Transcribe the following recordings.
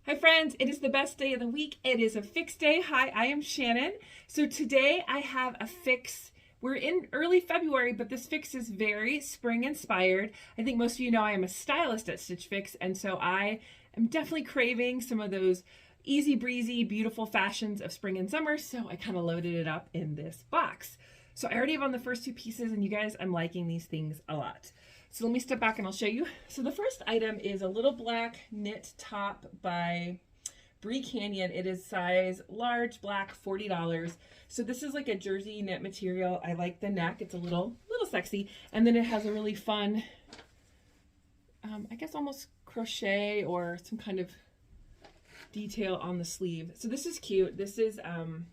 Hi friends, it is the best day of the week. It is a fix day. Hi, I am Shannon. So today I have a fix. We're in early February, but this fix is very spring inspired. I think most of you know I am a stylist at Stitch Fix, and so I am definitely craving some of those easy breezy, beautiful fashions of spring and summer, so I kind of loaded it up in this box. So I already have on the first two pieces, and you guys, I'm liking these things a lot. So let me step back and I'll show you. So the first item is a little black knit top by Brea Canyon. It is size large, black, $40. So this is like a jersey knit material. I like the neck. It's a little sexy. And then it has a really fun, I guess almost crochet or some kind of detail on the sleeve. So this is cute. This is $40.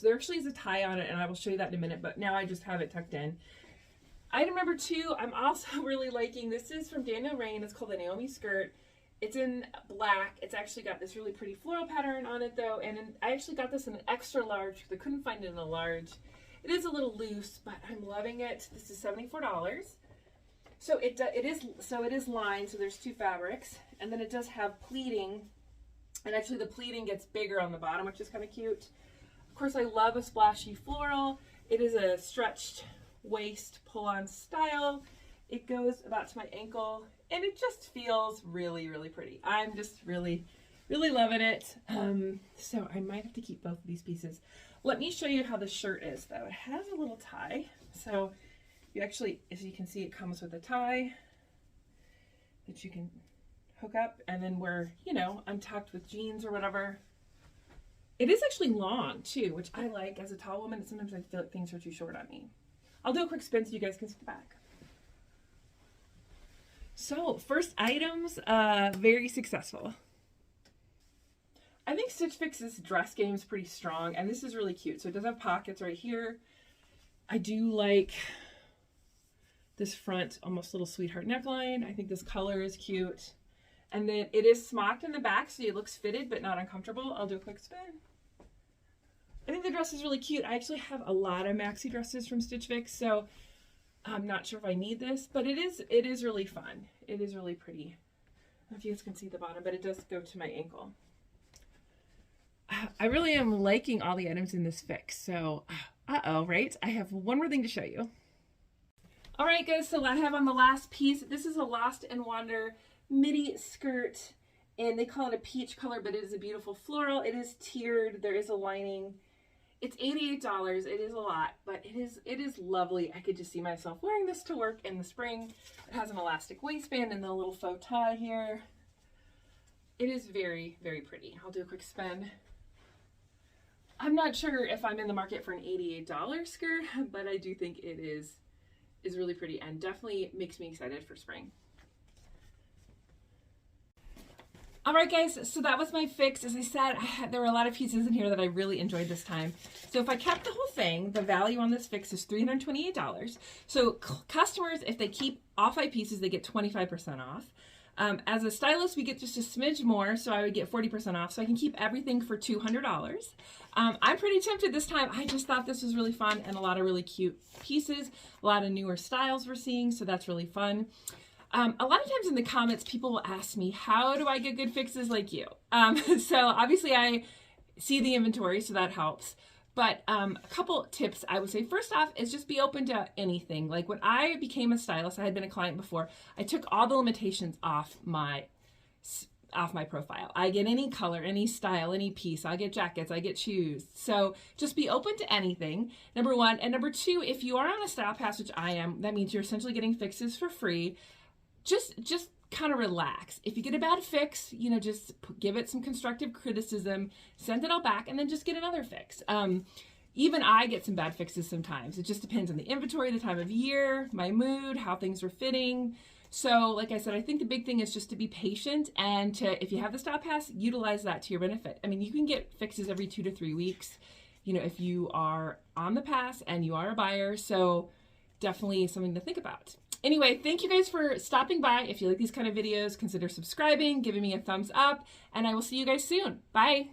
There actually is a tie on it, and I will show you that in a minute, but now I just have it tucked in. Item number two, I'm also really liking. This is from Rainn. It's called the Midi Skirt. It's in black. It's actually got this really pretty floral pattern on it though, and I actually got this in an extra large because I couldn't find it in a large. It is a little loose, but I'm loving it. This is $74. So it is lined, so there's two fabrics, and then it does have pleating, and actually the pleating gets bigger on the bottom, which is kind of cute. Of course, I love a splashy floral. It is a stretched waist pull-on style. It goes about to my ankle, and it just feels really, really pretty. I'm just really, really loving it. So I might have to keep both of these pieces. Let me show you how the shirt is though. It has a little tie. So you actually, as you can see, it comes with a tie that you can hook up, and then we're, you know, untucked with jeans or whatever. It is actually long too, which I like. As a tall woman, sometimes I feel like things are too short on me. I'll do a quick spin so you guys can see the back. So first items, very successful. I think Stitch Fix's dress game is pretty strong, and this is really cute. So it does have pockets right here. I do like this front almost little sweetheart neckline. I think this color is cute. And then it is smocked in the back, so it looks fitted but not uncomfortable. I'll do a quick spin. I think the dress is really cute. I actually have a lot of maxi dresses from Stitch Fix, so I'm not sure if I need this, but it is really fun. It is really pretty. I don't know if you guys can see the bottom, but it does go to my ankle. I really am liking all the items in this fix, so right? I have one more thing to show you. All right, guys, so I have on the last piece. This is a Lost and Wander midi skirt, and they call it a peach color, but it is a beautiful floral. It is tiered. There is a lining. It's $88. It is a lot, but it is lovely. I could just see myself wearing this to work in the spring. It has an elastic waistband and the little faux tie here. It is very, very pretty. I'll do a quick spin. I'm not sure if I'm in the market for an $88 skirt, but I do think it is really pretty and definitely makes me excited for spring. All right, guys, so that was my fix. As I said, there were a lot of pieces in here that I really enjoyed this time. So if I kept the whole thing, the value on this fix is $328. So customers, if they keep all 5 pieces, they get 25% off. As a stylist, we get just a smidge more, so I would get 40% off. So I can keep everything for $200. I'm pretty tempted this time. I just thought this was really fun and a lot of really cute pieces, a lot of newer styles we're seeing, so that's really fun. A lot of times in the comments, people will ask me, how do I get good fixes like you? So obviously I see the inventory, so that helps. But a couple tips I would say. First off is just be open to anything. Like when I became a stylist, I had been a client before, I took all the limitations off my profile. I get any color, any style, any piece. I get jackets, I get shoes. So just be open to anything, number one. And number two, if you are on a style pass, which I am, that means you're essentially getting fixes for free. Just kind of relax. If you get a bad fix, you know, just give it some constructive criticism, send it all back, and then just get another fix. Even I get some bad fixes sometimes. It just depends on the inventory, the time of year, my mood, how things are fitting. So like I said, I think the big thing is just to be patient and to, if you have the style pass, utilize that to your benefit. I mean, you can get fixes every 2 to 3 weeks, you know, if you are on the pass and you are a buyer. So definitely something to think about. Anyway, thank you guys for stopping by. If you like these kind of videos, consider subscribing, giving me a thumbs up, and I will see you guys soon. Bye.